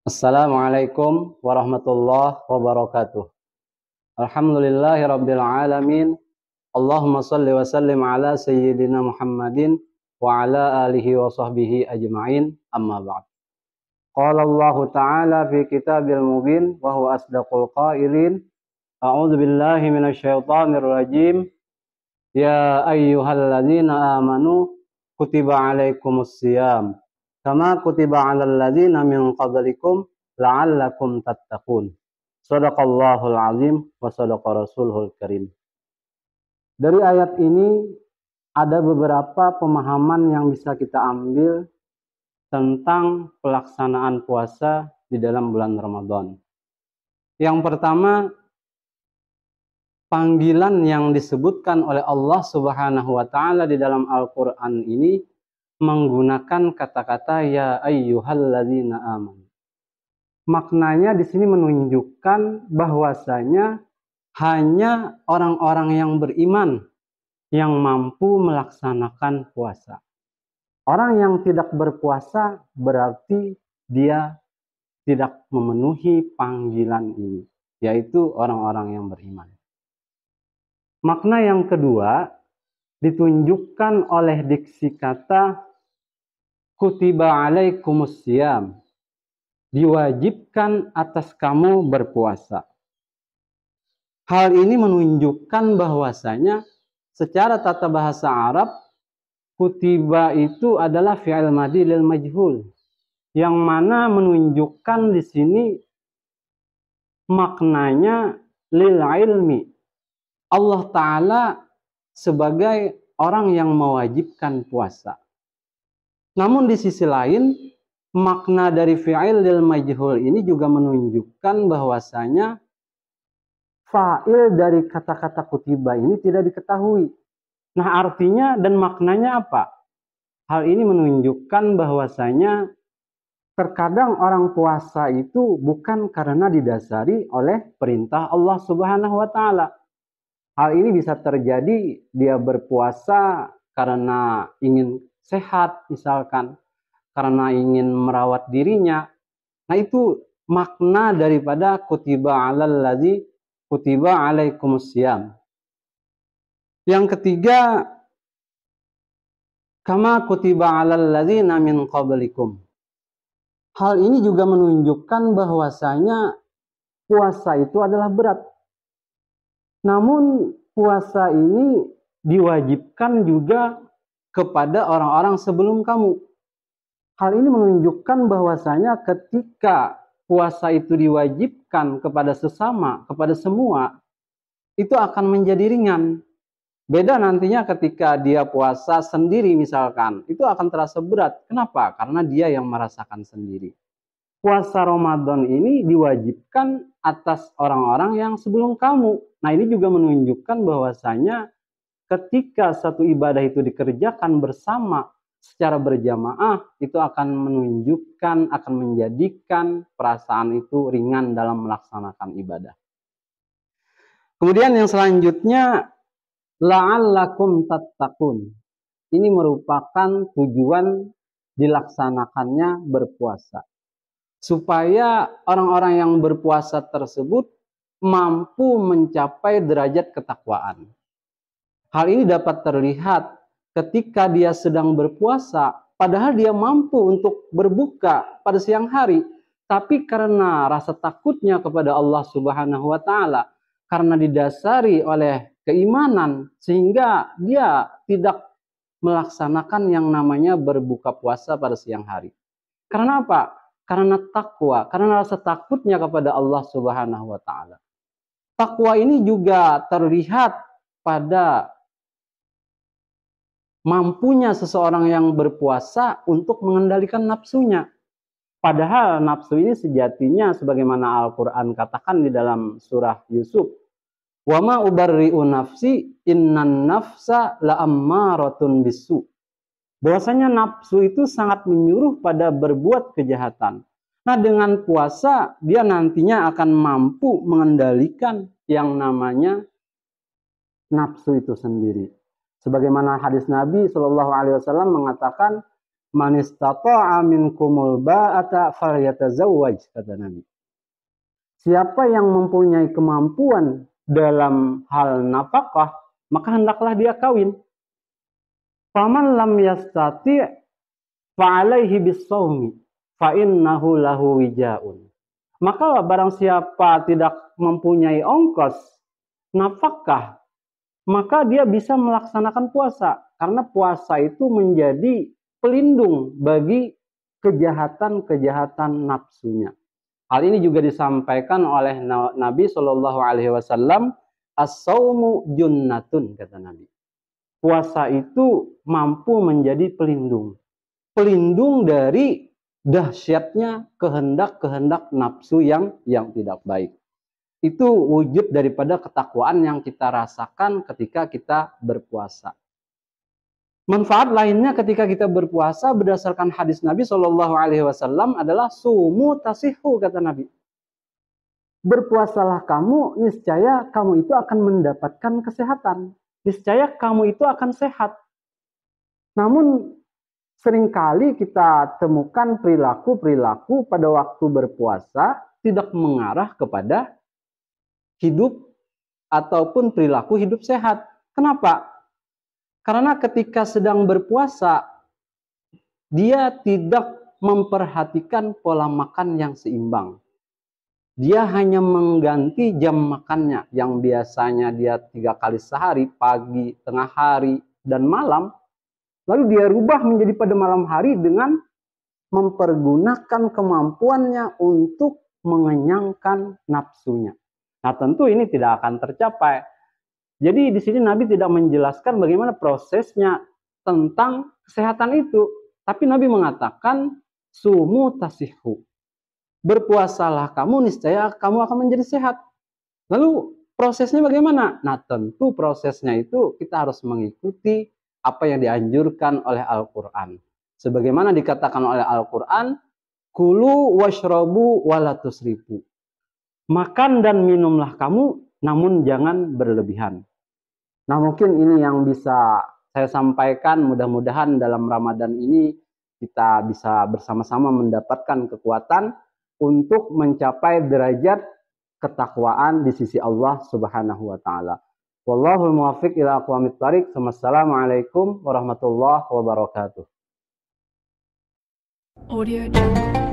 Assalamualaikum warahmatullahi wabarakatuh. Alhamdulillahi rabbil alamin. Allahumma salli wa sallim ala sayyidina Muhammadin wa ala alihi wa sahbihi ajma'in. Amma ba'd. Qala Allah Ta'ala fi kitabil mubin wa huwa asdaqul qailin. A'udzu billahi minasyaitonir rajim. Ya ayyuhalladzina amanu kutiba alaikumus siyam kama kutiba 'alal ladzina min qablikum la'allakum tattaqun. Shadaqallahul azim wa shadaqa rasulul karim. Dari ayat ini ada beberapa pemahaman yang bisa kita ambil tentang pelaksanaan puasa di dalam bulan Ramadan. Yang pertama, panggilan yang disebutkan oleh Allah Subhanahu wa taala di dalam Al-Qur'an ini menggunakan kata-kata ya ayyuhalladzina amanu. Maknanya di sini menunjukkan bahwasanya hanya orang-orang yang beriman yang mampu melaksanakan puasa. Orang yang tidak berpuasa berarti dia tidak memenuhi panggilan ini, yaitu orang-orang yang beriman. Makna yang kedua ditunjukkan oleh diksi kata kutiba alaikumus siyam, diwajibkan atas kamu berpuasa. Hal ini menunjukkan bahwasanya secara tata bahasa Arab, kutiba itu adalah fi'il madhi lil majhul, yang mana menunjukkan di sini maknanya lil ilmi. Allah Ta'ala sebagai orang yang mewajibkan puasa. Namun di sisi lain, makna dari fi'il lil majhul ini juga menunjukkan bahwasanya fa'il dari kata-kata kutiba ini tidak diketahui. Nah, artinya dan maknanya apa? Hal ini menunjukkan bahwasanya terkadang orang puasa itu bukan karena didasari oleh perintah Allah Subhanahu wa taala. Hal ini bisa terjadi dia berpuasa karena ingin sehat misalkan, karena ingin merawat dirinya. Nah, itu makna daripada kutiba alal ladzi kutiba alaikumus siyam. Yang ketiga, kama kutiba alal ladzina min qablikum. Hal ini juga menunjukkan bahwasanya puasa itu adalah berat. Namun puasa ini diwajibkan juga kepada orang-orang sebelum kamu. Hal ini menunjukkan bahwasanya ketika puasa itu diwajibkan kepada sesama, kepada semua, itu akan menjadi ringan. Beda nantinya ketika dia puasa sendiri misalkan, itu akan terasa berat. Kenapa? Karena dia yang merasakan sendiri. Puasa Ramadan ini diwajibkan atas orang-orang yang sebelum kamu. Nah, ini juga menunjukkan bahwasanya ketika satu ibadah itu dikerjakan bersama secara berjamaah, itu akan menunjukkan, akan menjadikan perasaan itu ringan dalam melaksanakan ibadah. Kemudian yang selanjutnya, la'allakum tattaqun. Ini merupakan tujuan dilaksanakannya berpuasa. Supaya orang-orang yang berpuasa tersebut mampu mencapai derajat ketakwaan. Hal ini dapat terlihat ketika dia sedang berpuasa, padahal dia mampu untuk berbuka pada siang hari, tapi karena rasa takutnya kepada Allah Subhanahu wa taala, karena didasari oleh keimanan, sehingga dia tidak melaksanakan yang namanya berbuka puasa pada siang hari. Karena apa? Karena takwa, karena rasa takutnya kepada Allah Subhanahu wa taala. Takwa ini juga terlihat pada mampunya seseorang yang berpuasa untuk mengendalikan nafsunya. Padahal nafsu ini sejatinya sebagaimana Al-Quran katakan di dalam surah Yusuf. Wa ma ubarri'u nafsi innan nafsa la'ammaratun bisu. Bahwasanya nafsu itu sangat menyuruh pada berbuat kejahatan. Nah, dengan puasa dia nantinya akan mampu mengendalikan yang namanya nafsu itu sendiri. Sebagaimana hadis Nabi Shallallahu Alaihi Wasallam mengatakan, man istata'a minkumul ba'ata falyatazawwaj, kata Nabi. Siapa yang mempunyai kemampuan dalam hal nafkah, maka hendaklah dia kawin. Faman lam yastati' fa'alaihi bis-shaumi fa innahu lahu wijaun. Maka barang siapa tidak mempunyai ongkos nafkah, maka dia bisa melaksanakan puasa. Karena puasa itu menjadi pelindung bagi kejahatan-kejahatan nafsunya. Hal ini juga disampaikan oleh Nabi Shallallahu Alaihi Wasallam, as-saumu junnatun, kata Nabi. Puasa itu mampu menjadi pelindung dari dahsyatnya kehendak-kehendak nafsu yang tidak baik. Itu wujud daripada ketakwaan yang kita rasakan ketika kita berpuasa. Manfaat lainnya ketika kita berpuasa berdasarkan hadis Nabi Shallallahu Alaihi Wasallam adalah sumu tasihu, kata Nabi. Berpuasalah kamu, niscaya kamu itu akan mendapatkan kesehatan. Niscaya kamu itu akan sehat. Namun seringkali kita temukan perilaku-perilaku pada waktu berpuasa tidak mengarah kepada hidup ataupun perilaku hidup sehat. Kenapa? Karena ketika sedang berpuasa, dia tidak memperhatikan pola makan yang seimbang. Dia hanya mengganti jam makannya yang biasanya dia 3 kali sehari, pagi, tengah hari, dan malam. Lalu dia rubah menjadi pada malam hari dengan mempergunakan kemampuannya untuk mengenyangkan nafsunya. Nah, tentu ini tidak akan tercapai. Jadi di sini Nabi tidak menjelaskan bagaimana prosesnya tentang kesehatan itu. Tapi Nabi mengatakan, sumu tasihu. Berpuasalah kamu, niscaya kamu akan menjadi sehat. Lalu prosesnya bagaimana? Nah, tentu prosesnya itu kita harus mengikuti apa yang dianjurkan oleh Al-Quran. Sebagaimana dikatakan oleh Al-Quran, kulu washrobu wala tusrifu. Makan dan minumlah kamu, namun jangan berlebihan. Nah, mungkin ini yang bisa saya sampaikan. Mudah-mudahan dalam Ramadan ini kita bisa bersama-sama mendapatkan kekuatan untuk mencapai derajat ketakwaan di sisi Allah Subhanahu wa taala. Wallahul muwaffiq ila aqwamit thariq. Wassalamualaikum warahmatullahi wabarakatuh. Audio Jungle.